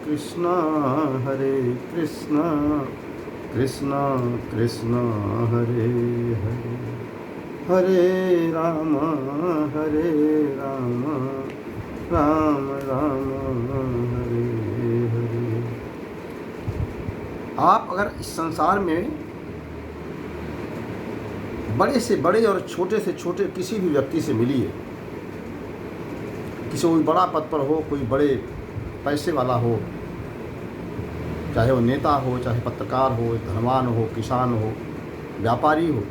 कृष्णा कृष्णा कृष्णा हरे हरे, हरे राम राम राम हरे हरे। आप अगर इस संसार में बड़े से बड़े और छोटे से छोटे किसी भी व्यक्ति से मिलिए, किसी कोई बड़ा पद पर हो, कोई बड़े पैसे वाला हो, चाहे वो नेता हो, चाहे पत्रकार हो, धनवान हो, किसान हो, व्यापारी हो,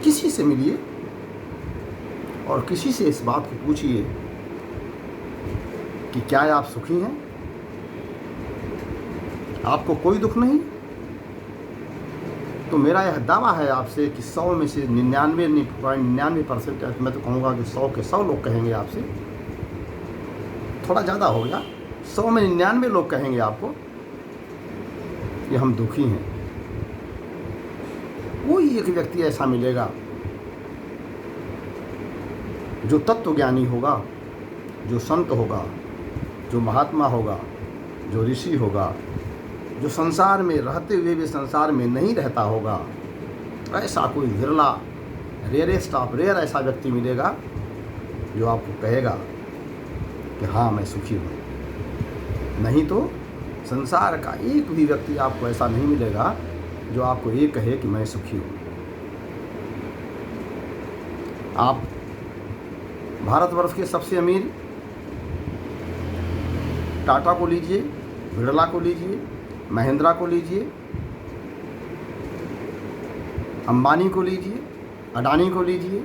किसी से मिलिए और किसी से इस बात को पूछिए कि क्या आप सुखी हैं, आपको कोई दुख नहीं। तो मेरा यह दावा है आपसे कि 100 में से 99.99% मैं तो कहूँगा कि 100 के 100 लोग कहेंगे आपसे, थोड़ा ज़्यादा हो गया, 100 में 99 लोग कहेंगे आपको कि हम दुखी हैं। कोई एक व्यक्ति ऐसा मिलेगा जो तत्वज्ञानी होगा, जो संत होगा, जो महात्मा होगा, जो ऋषि होगा, जो संसार में रहते हुए भी संसार में नहीं रहता होगा। ऐसा कोई विरला, रेयरेस्ट ऑफ रेयर ऐसा व्यक्ति मिलेगा जो आपको कहेगा कि हाँ मैं सुखी हूँ। नहीं तो संसार का एक भी व्यक्ति आपको ऐसा नहीं मिलेगा जो आपको ये कहे कि मैं सुखी हूँ। आप भारतवर्ष के सबसे अमीर टाटा को लीजिए, बिरला को लीजिए, महिंद्रा को लीजिए, अंबानी को लीजिए, अडानी को लीजिए।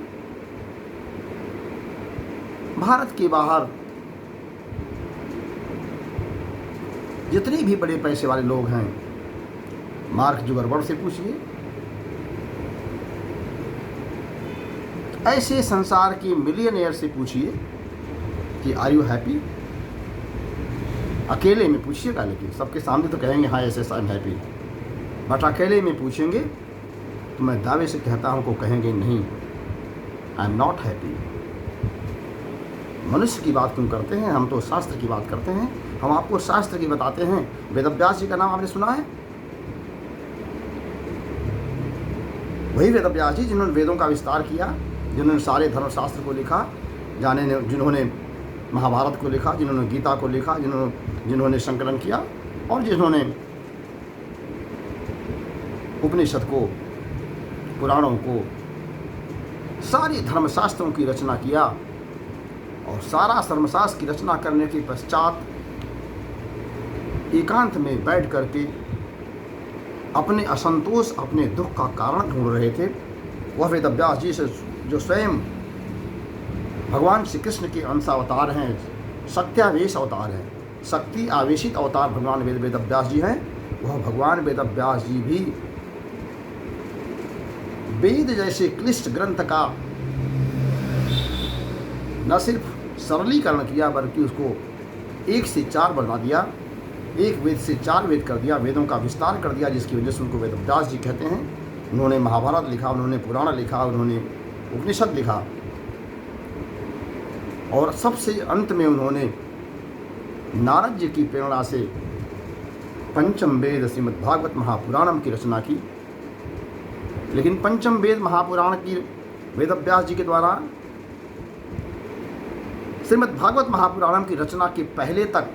भारत के बाहर जितने भी बड़े पैसे वाले लोग हैं, मार्क जुकरबर्ग से पूछिए, ऐसे संसार के मिलियनेयर से पूछिए कि आर यू हैप्पी। अकेले में पूछिएगा, लेकिन सबके सामने तो कहेंगे हाँ ऐसे आई एम हैप्पी, बट अकेले में पूछेंगे तो मैं दावे से कहता हूँ को कहेंगे नहीं, आई एम नॉट हैप्पी। मनुष्य की बात क्यों करते हैं, हम तो शास्त्र की बात करते हैं। हम आपको शास्त्र की बताते हैं। वेदव्यास जी का नाम आपने सुना है? वही वेदव्यास जी जिन्होंने वेदों का विस्तार किया, जिन्होंने सारे धर्मशास्त्र को लिखा, जिन्होंने महाभारत को लिखा, जिन्होंने गीता को लिखा, जिन्होंने संकलन किया और जिन्होंने उपनिषद को, पुराणों को, सारे धर्मशास्त्रों की रचना किया। और सारा धर्मशास्त्र की रचना करने के पश्चात एकांत में बैठ करके अपने असंतोष, अपने दुख का कारण ढूंढ रहे थे। वह वेदव्यास जी से जो स्वयं भगवान श्री कृष्ण के अंशावतार हैं, शक्त्यावेश अवतार हैं, शक्ति आवेशित अवतार भगवान वेदव्यास जी हैं। वह भगवान वेदव्यास जी भी वेद जैसे क्लिष्ट ग्रंथ का न सिर्फ सरलीकरण किया बल्कि उसको 1 से 4 बना दिया, 1 वेद से 4 वेद कर दिया, वेदों का विस्तार कर दिया, जिसकी वजह से उनको वेदव्यास जी कहते हैं। उन्होंने महाभारत लिखा, उन्होंने पुराण लिखा, उन्होंने उपनिषद लिखा और सबसे अंत में उन्होंने नारद जी की प्रेरणा से पंचम वेद श्रीमद्भागवत महापुराणम की रचना की। लेकिन पंचम वेद महापुराण की वेदव्यास जी के द्वारा श्रीमद्भागवत महापुराणम की रचना के पहले तक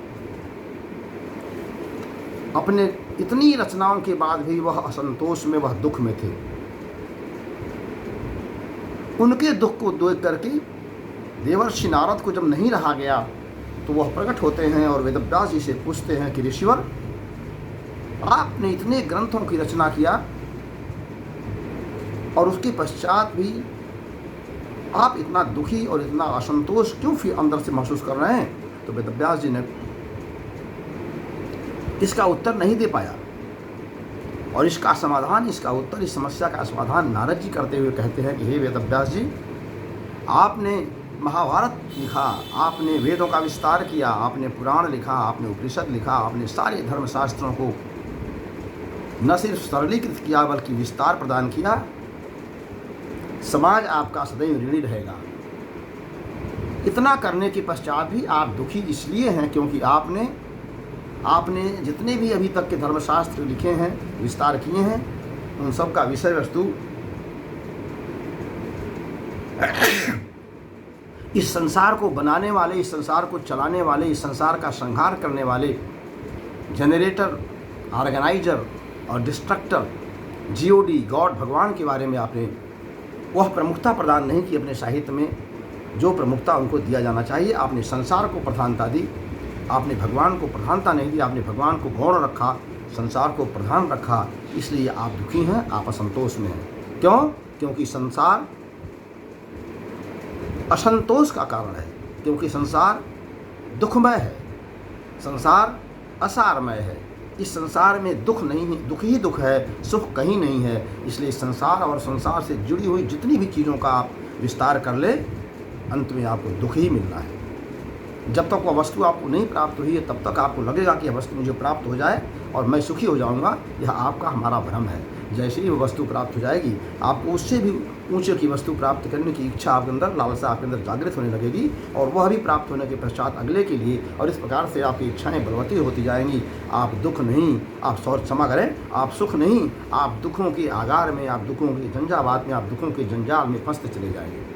अपने इतनी रचनाओं के बाद भी वह असंतोष में, वह दुख में थे। उनके दुख को देख करके देवर्षि नारद को जब नहीं रहा गया तो वह प्रकट होते हैं और वेदव्यास जी से पूछते हैं कि ऋषिवर, आपने इतने ग्रंथों की रचना किया और उसके पश्चात भी आप इतना दुखी और इतना असंतोष क्यों फिर अंदर से महसूस कर रहे हैं? तो वेदव्यास जी ने इसका उत्तर नहीं दे पाया और इसका समाधान, इसका उत्तर, इस समस्या का समाधान नारद जी करते हुए कहते हैं कि हे वेदव्यास जी, आपने महाभारत लिखा, आपने वेदों का विस्तार किया, आपने पुराण लिखा, आपने उपनिषद लिखा, आपने सारे धर्मशास्त्रों को न सिर्फ सरलीकृत किया बल्कि विस्तार प्रदान किया। समाज आपका सदैव ऋणी रहेगा। इतना करने के पश्चात भी आप दुखी इसलिए हैं क्योंकि आपने जितने भी अभी तक के धर्मशास्त्र लिखे हैं, विस्तार किए हैं, उन सब का विषय वस्तु इस संसार को बनाने वाले, इस संसार को चलाने वाले, इस संसार का संहार करने वाले जनरेटर, ऑर्गेनाइजर और डिस्ट्रक्टर जीओडी गॉड भगवान के बारे में आपने वह प्रमुखता प्रदान नहीं की अपने साहित्य में जो प्रमुखता उनको दिया जाना चाहिए। आपने संसार को प्रधानता दी, आपने भगवान को प्रधानता नहीं दी। आपने भगवान को गौण रखा, संसार को प्रधान रखा, इसलिए आप दुखी हैं, आप असंतोष में हैं। क्यों? क्योंकि संसार असंतोष का कारण है, क्योंकि संसार दुखमय है, संसार असारमय है। इस संसार में दुख नहीं है, दुख ही दुख है, सुख कहीं नहीं है। इसलिए संसार और संसार से जुड़ी हुई जितनी भी चीज़ों का आप विस्तार कर ले, अंत में आपको दुख ही मिलना है। जब तक वह वस्तु आपको नहीं प्राप्त हुई है तब तक आपको लगेगा कि यह वस्तु मुझे प्राप्त हो जाए और मैं सुखी हो जाऊंगा। यह आपका हमारा भ्रम है। जैसे ही वह वस्तु प्राप्त हो जाएगी, आपको उससे भी ऊंचे की वस्तु प्राप्त करने की इच्छा आपके अंदर, लालसा आपके अंदर जागृत होने लगेगी और वह भी प्राप्त होने के पश्चात अगले के लिए, और इस प्रकार से आपकी इच्छाएं बलवती होती जाएंगी। आप दुख नहीं, आप क्षमा करें, आप सुख नहीं, आप दुखों के आगार में, आप दुखों के झंझावात में, आप दुखों के जंजाल में फंसते चले जाएंगे।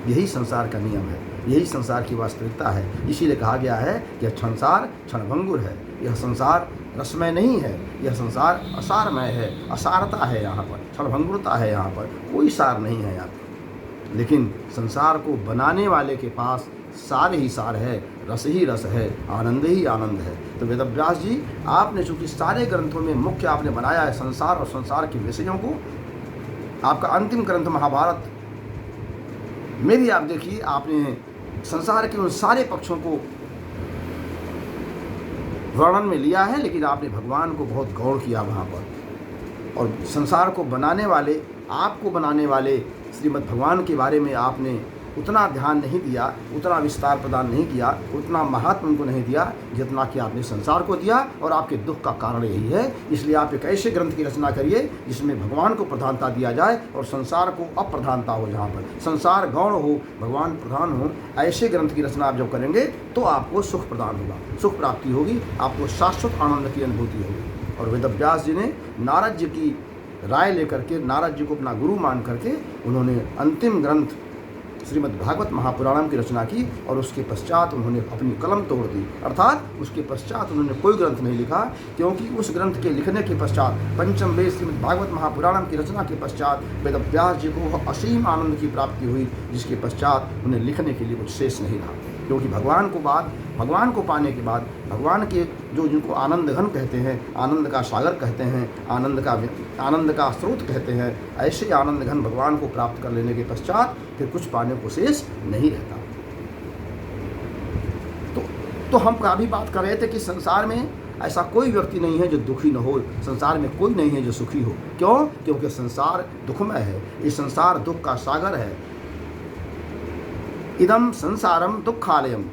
यही संसार का नियम है, यही संसार की वास्तविकता है। इसीलिए कहा गया है कि यह संसार क्षणभंगुर है, यह संसार रसमय नहीं है, यह संसार असारमय है, असारता है यहाँ पर, क्षणभंगुरता है यहाँ पर, कोई सार नहीं है यहाँ पर। लेकिन संसार को बनाने वाले के पास सार ही सार है, रस ही रस है, आनंद ही आनंद है। तो वेदव्यास जी, आपने चूँकि सारे ग्रंथों में मुख्य आपने बनाया है संसार और संसार के विषयों को, आपका अंतिम ग्रंथ महाभारत में भी आप देखिए, आपने संसार के उन सारे पक्षों को वर्णन में लिया है, लेकिन आपने भगवान को बहुत गौण किया वहाँ पर। और संसार को बनाने वाले, आपको बनाने वाले श्रीमद् भगवान के बारे में आपने उतना ध्यान नहीं दिया, उतना विस्तार प्रदान नहीं किया, उतना महत्व उनको नहीं दिया जितना कि आपने संसार को दिया। और आपके दुख का कारण यही है। इसलिए आप एक ऐसे ग्रंथ की रचना करिए जिसमें भगवान को प्रधानता दिया जाए और संसार को अप्रधानता हो। जहाँ पर संसार गौण हो, भगवान प्रधान हो, ऐसे ग्रंथ की रचना आप जब करेंगे तो आपको सुख प्रदान होगा, सुख प्राप्ति होगी, आपको शाश्वत आनंद की अनुभूति होगी। और वेदव्यास जी ने नारद जी की राय लेकर के, नारद जी को अपना गुरु मान करके उन्होंने अंतिम ग्रंथ श्रीमद् भागवत महापुराणम की रचना की। और उसके पश्चात उन्होंने अपनी कलम तोड़ दी, अर्थात उसके पश्चात उन्होंने कोई ग्रंथ नहीं लिखा, क्योंकि उस ग्रंथ के लिखने के पश्चात, पंचम वेद श्रीमद् भागवत महापुराणम की रचना के पश्चात वेदव्यास जी को असीम आनंद की प्राप्ति हुई, जिसके पश्चात उन्हें लिखने के लिए कुछ शेष नहीं रहा। क्योंकि भगवान को पाने के बाद, भगवान के जो जिनको आनंद घन कहते हैं, आनंद का सागर कहते हैं, आनंद का स्रोत कहते हैं, ऐसे आनंद घन भगवान को प्राप्त कर लेने के पश्चात फिर कुछ पाने को शेष नहीं रहता। तो हम काफ़ी बात कर रहे थे कि संसार में ऐसा कोई व्यक्ति नहीं है जो दुखी न हो, संसार में कोई नहीं है जो सुखी हो। क्यों? क्योंकि संसार दुखमय है, ये संसार दुख का सागर है। इदम संसारम दुखालयम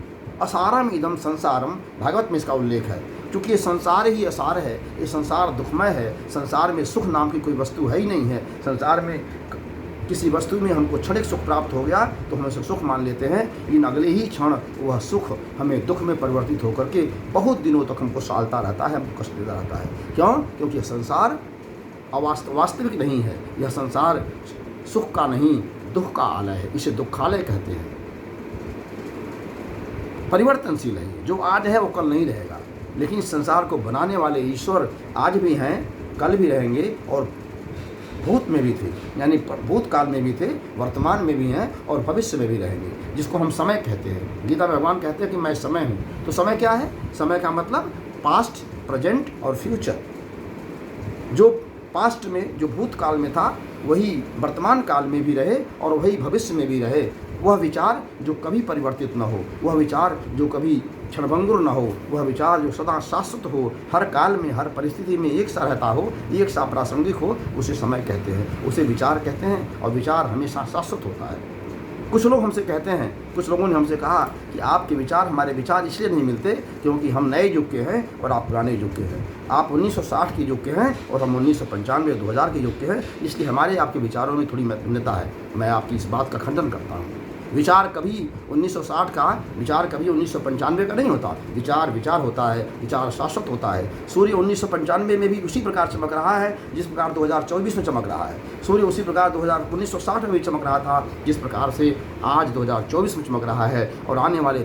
असारम इदम संसारम, भागवत में इसका उल्लेख है। क्योंकि ये संसार ही असार है, ये संसार दुखमय है, संसार में सुख नाम की कोई वस्तु है ही नहीं है। संसार में किसी वस्तु में हमको क्षणिक सुख प्राप्त हो गया तो हम उसे सुख मान लेते हैं, लेकिन अगले ही क्षण वह सुख हमें दुख में परिवर्तित होकर के बहुत दिनों तक हमको सालता रहता है, हमको कष्ट देता रहता है। क्यों? क्योंकि यह संसार वास्तविक नहीं है, यह संसार सुख का नहीं दुख का आलय है, इसे दुखालय कहते हैं। परिवर्तनशील है, जो आज है वो कल नहीं रहेगा, लेकिन इस संसार को बनाने वाले ईश्वर आज भी हैं, कल भी रहेंगे और भूत में भी थे, यानी भूतकाल में भी थे, वर्तमान में भी हैं और भविष्य में भी रहेंगे, जिसको हम समय कहते हैं। गीता में भगवान कहते हैं कि मैं समय हूँ। तो समय क्या है? समय का मतलब पास्ट, प्रेजेंट और फ्यूचर। जो पास्ट में, जो भूतकाल में था, वही वर्तमान काल में भी रहे और वही भविष्य में भी रहे। वह विचार जो कभी परिवर्तित न हो, वह विचार जो कभी क्षणभंगुर न हो, वह विचार जो सदा शाश्वत हो, हर काल में, हर परिस्थिति में एक सा रहता हो, एक सा प्रासंगिक हो, उसे समय कहते हैं, उसे विचार कहते हैं। और विचार हमेशा शाश्वत होता है। कुछ लोग हमसे कहते हैं, कुछ लोगों ने हमसे कहा कि आपके विचार हमारे विचार इसलिए नहीं मिलते क्योंकि हम नए युग के हैं और आप पुराने युग के हैं। आप 1960 के युग के हैं और हम 1995 2000 के युग के हैं, इसलिए हमारे आपके विचारों में थोड़ी भिन्नता है। मैं आपकी इस बात का खंडन करता हूँ। विचार कभी 1960 का विचार कभी 1995 का नहीं होता। विचार विचार होता है, विचार शाश्वत होता है। सूर्य 1995 में भी उसी प्रकार चमक रहा है जिस प्रकार 2024 में चमक रहा है। सूर्य उसी प्रकार 1960 में भी चमक रहा था जिस प्रकार से आज 2024 में चमक रहा है। और आने वाले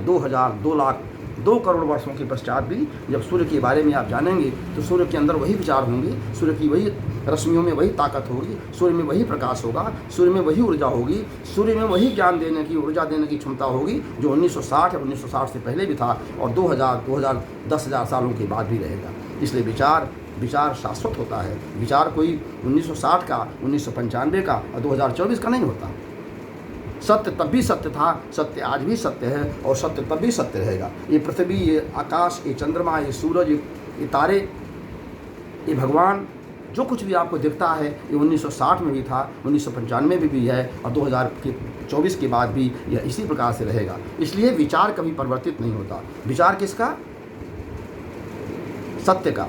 2 करोड़ वर्षों के पश्चात भी जब सूर्य के बारे में आप जानेंगे तो सूर्य के अंदर वही विचार होंगे, सूर्य की वही रश्मियों में वही ताकत होगी, सूर्य में वही प्रकाश होगा, सूर्य में वही ऊर्जा होगी, सूर्य में वही ज्ञान देने की, ऊर्जा देने की क्षमता होगी जो 1960 या 1960 से पहले भी था और 10,000 सालों के बाद भी रहेगा। इसलिए विचार शाश्वत होता है। विचार कोई 1960 का, 1995 का और 2024 का नहीं होता। सत्य तब भी सत्य था, सत्य आज भी सत्य है और सत्य तब भी सत्य रहेगा। ये पृथ्वी, ये आकाश, ये चंद्रमा, ये सूरज, ये तारे, ये भगवान, जो कुछ भी आपको दिखता है ये 1960 में भी था, 1995 में भी है और 2024 के बाद भी यह इसी प्रकार से रहेगा। इसलिए विचार कभी परिवर्तित नहीं होता। विचार किसका? सत्य का।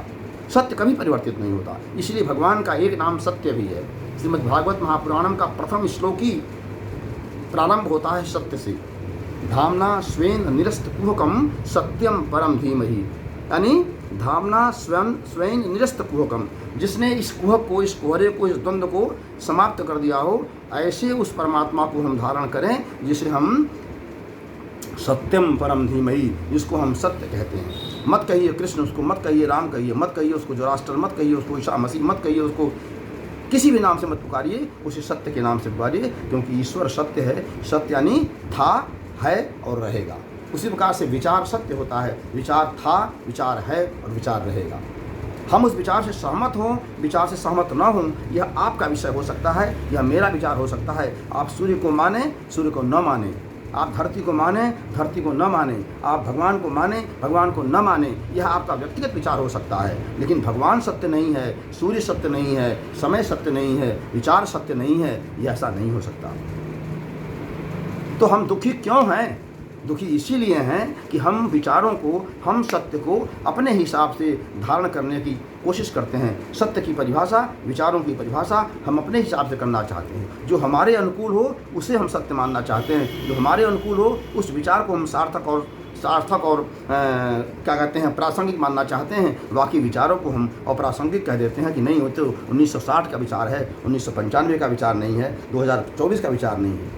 सत्य कभी परिवर्तित नहीं होता। इसलिए भगवान का एक नाम सत्य भी है। श्रीमद्भागवत महापुराणम का प्रथम श्लोक ही प्रारंभ होता है सत्य से। धामना स्वेन निरस्त कुहकम सत्यम परम धीमहि, यानी धामना स्वयं निरस्त कुहकम, जिसने इस कुहक को, इस कोहरे को, इस द्वंद्व को समाप्त कर दिया हो, ऐसे उस परमात्मा को हम धारण करें जिसे हम सत्यम परम धीमहि, जिसको हम सत्य कहते हैं। मत कहिए कृष्ण, उसको मत कहिए राम कहिए, मत कहिए उसको जोरास्टर, मत कहिए उसको ईसा मसीह, मत कहिए उसको किसी भी नाम से मत पुकारिए, उसे सत्य के नाम से पुकारिए, क्योंकि ईश्वर सत्य है। सत्य यानी था, है और रहेगा। उसी प्रकार से विचार सत्य होता है। विचार था, विचार है और विचार रहेगा। हम उस विचार से सहमत हों, विचार से सहमत न हों, यह आपका विषय हो सकता है, यह मेरा विचार हो सकता है। आप सूर्य को माने, सूर्य को न माने, आप धरती को माने, धरती को न माने, आप भगवान को माने, भगवान को न माने, यह आपका व्यक्तिगत विचार हो सकता है। लेकिन भगवान सत्य नहीं है, सूर्य सत्य नहीं है, समय सत्य नहीं है, विचार सत्य नहीं है, यह ऐसा नहीं हो सकता। तो हम दुखी क्यों हैं? दुखी इसीलिए हैं कि हम विचारों को, हम सत्य को अपने हिसाब से धारण करने की कोशिश करते हैं। सत्य की परिभाषा, विचारों की परिभाषा हम अपने हिसाब से करना चाहते हैं। जो हमारे अनुकूल हो उसे हम सत्य मानना चाहते हैं, जो हमारे अनुकूल हो उस विचार को हम सार्थक और क्या कहते हैं, प्रासंगिक मानना चाहते हैं। बाकी विचारों को हम अप्रासंगिक कह देते हैं कि नहीं, वो तो 1960 का विचार है, 1995 का विचार नहीं है, 2024 का विचार नहीं है।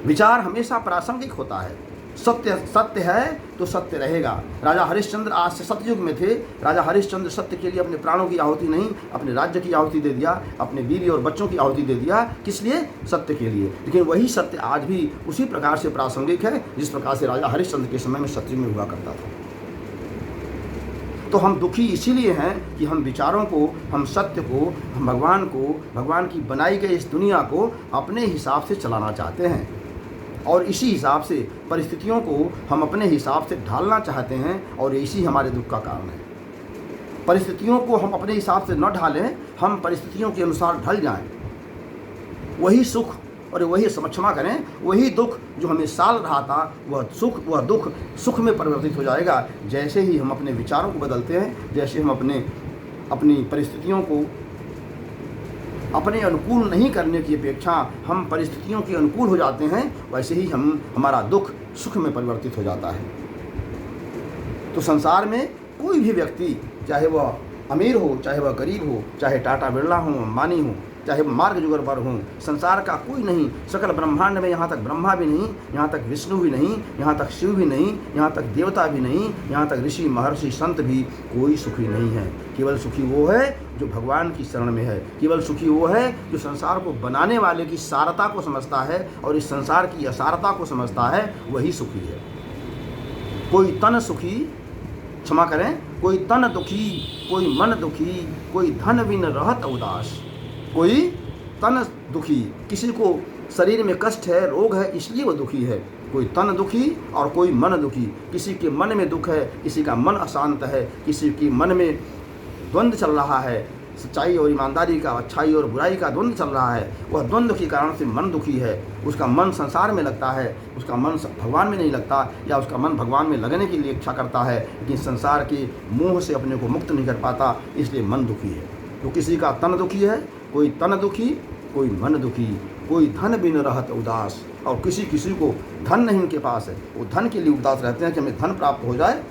विचार हमेशा प्रासंगिक होता है। सत्य है तो सत्य रहेगा। राजा हरिश्चंद्र आज से सतयुग में थे। राजा हरिश्चंद्र सत्य के लिए अपने प्राणों की आहुति नहीं, अपने राज्य की आहुति दे दिया, अपने बीवी और बच्चों की आहुति दे दिया। किस लिए? सत्य के लिए। लेकिन वही सत्य आज भी उसी प्रकार से प्रासंगिक है जिस प्रकार से राजा हरिश्चंद्र के समय में सतयुग में हुआ करता था। तो हम दुखी इसीलिए हैं कि हम विचारों को, हम सत्य को, हम भगवान को, भगवान की बनाई गई इस दुनिया को अपने हिसाब से चलाना चाहते हैं और इसी हिसाब से परिस्थितियों को हम अपने हिसाब से ढालना चाहते हैं और इसी हमारे दुख का कारण है। परिस्थितियों को हम अपने हिसाब से न ढालें, हम परिस्थितियों के अनुसार ढल जाएं, वही सुख और वही क्षमा करें, वही दुख जो हमें साल रहा था, वह दुख सुख में परिवर्तित हो जाएगा। जैसे ही हम अपने विचारों को बदलते हैं, जैसे हम अपनी परिस्थितियों को अपने अनुकूल नहीं करने की अपेक्षा हम परिस्थितियों के अनुकूल हो जाते हैं, वैसे ही हमारा दुख सुख में परिवर्तित हो जाता है। तो संसार में कोई भी व्यक्ति, चाहे वह अमीर हो, चाहे वह गरीब हो, चाहे टाटा बिरला हो, अंबानी हो, चाहे वह मार्ग जुगरबर हो, संसार का कोई नहीं, सकल ब्रह्मांड में यहाँ तक ब्रह्मा भी नहीं, यहाँ तक विष्णु भी नहीं, यहाँ तक शिव भी नहीं, यहाँ तक देवता भी नहीं, यहाँ तक ऋषि महर्षि संत भी कोई सुखी नहीं है। केवल सुखी वो है जो भगवान की शरण में है। केवल सुखी वो है जो संसार को बनाने वाले की सारता को समझता है और इस संसार की असारता को समझता है, वही सुखी है। कोई तन सुखी, क्षमा करें, कोई तन दुखी, कोई मन दुखी, कोई धन बिन रहत उदास। कोई तन दुखी, किसी को शरीर में कष्ट है, रोग है, इसलिए वो दुखी है। कोई तन दुखी और कोई मन दुखी। किसी के मन में दुख है, किसी का मन अशांत है, किसी के मन में द्वंद्व चल रहा है, सच्चाई और ईमानदारी का, अच्छाई और बुराई का द्वंद्व चल रहा है। वह द्वंद्व के कारण से मन दुखी है। उसका मन संसार में लगता है, उसका मन भगवान में नहीं लगता, या उसका मन भगवान में लगने के लिए इच्छा करता है लेकिन संसार के मोह से अपने को मुक्त नहीं कर पाता, इसलिए मन दुखी है। तो किसी का तन दुखी है, कोई तन दुखी, कोई मन दुखी, कोई धन बिन रहत उदास। और किसी किसी को धन नहीं उनके पास है, वो धन के लिए उदास रहते हैं कि हमें धन प्राप्त हो जाए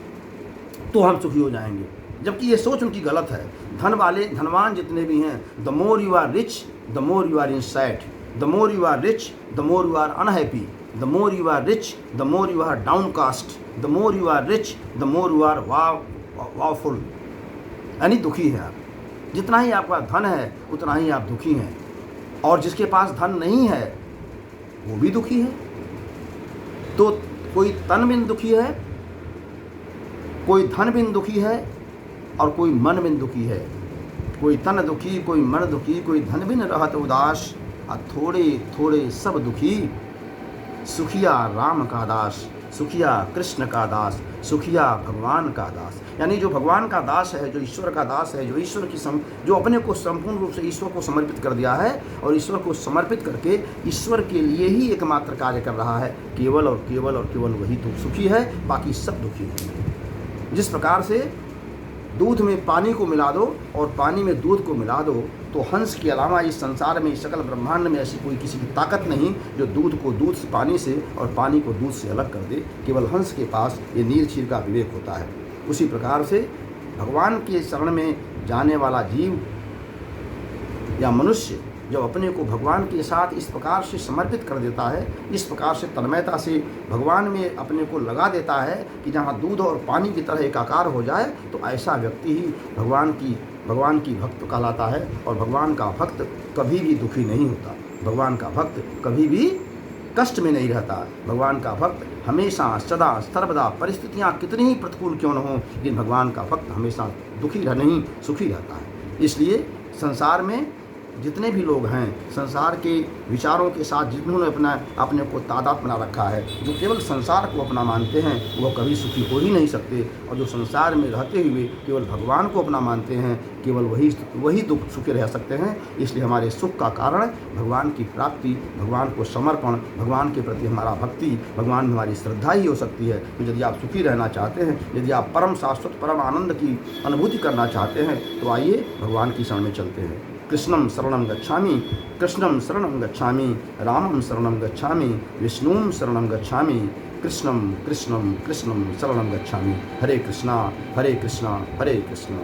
तो हम सुखी हो जाएंगे, जबकि ये सोच उनकी गलत है। धन वाले, धनवान जितने भी हैं, the more you are rich the more you are in sad, the more you are rich the more you are unhappy, the more you are rich the more you are downcast, the more you are rich the more you are woeful, यानी दुखी हैं आप। जितना ही आपका धन है उतना ही आप दुखी हैं, और जिसके पास धन नहीं है वो भी दुखी है। तो कोई तन बिन दुखी है, कोई धन बिन दुखी है, और कोई मन बिन दुखी है। कोई तन दुखी, कोई मन दुखी, कोई धन बिन रहत उदास, आ थोड़े थोड़े सब दुखी, सुखिया राम का दास, सुखिया कृष्ण का दास, सुखिया भगवान का दास। यानी जो भगवान का दास है, जो ईश्वर का दास है, जो ईश्वर की जो अपने को संपूर्ण रूप से ईश्वर को समर्पित कर दिया है, और ईश्वर को समर्पित करके ईश्वर के लिए ही एकमात्र कार्य कर रहा है, केवल और केवल और केवल वही तो सुखी है, बाकी सब दुखी है। जिस प्रकार से दूध में पानी को मिला दो और पानी में दूध को मिला दो, तो हंस के अलावा इस संसार में, इस सकल ब्रह्मांड में ऐसी कोई किसी की ताकत नहीं जो दूध को दूध से, पानी से और पानी को दूध से अलग कर दे। केवल हंस के पास ये नील क्षीर का विवेक होता है। उसी प्रकार से भगवान के शरण में जाने वाला जीव या मनुष्य जब अपने को भगवान के साथ इस प्रकार से समर्पित कर देता है, इस प्रकार से तन्मयता से भगवान में अपने को लगा देता है कि जहाँ दूध और पानी की तरह एकाकार हो जाए, तो ऐसा व्यक्ति ही भगवान की भक्त कहलाता है। और भगवान का भक्त कभी भी दुखी नहीं होता, भगवान का भक्त कभी भी कष्ट में नहीं रहता। भगवान का भक्त हमेशा सदा सर्वदा, परिस्थितियाँ कितनी ही प्रतिकूल क्यों न हो, लेकिन भगवान का भक्त हमेशा दुखी नहीं सुखी रहता है। इसलिए संसार में जितने भी लोग हैं, संसार के विचारों के साथ जिन्होंने अपने को तादाद बना रखा है, जो केवल संसार को अपना मानते हैं, वो कभी सुखी हो ही नहीं सकते। और जो संसार में रहते हुए केवल भगवान को अपना मानते हैं, केवल वही दुख सुखी रह सकते हैं। इसलिए हमारे सुख का कारण भगवान की प्राप्ति, भगवान को समर्पण, भगवान के प्रति हमारा भक्ति, भगवान में हमारी श्रद्धा ही हो सकती है। तो यदि आप सुखी रहना चाहते हैं, यदि आप परम शाश्वत परम आनंद की अनुभूति करना चाहते हैं, तो आइए भगवान की शरण में चलते हैं। कृष्णं शरणं गच्छामि, कृष्णं शरणं गच्छामि, रामं शरणं गच्छामि, विष्णुं शरणं गच्छामि, कृष्णं कृष्णं कृष्णं शरणं गच्छामि। हरे कृष्णा हरे कृष्णा हरे कृष्णा।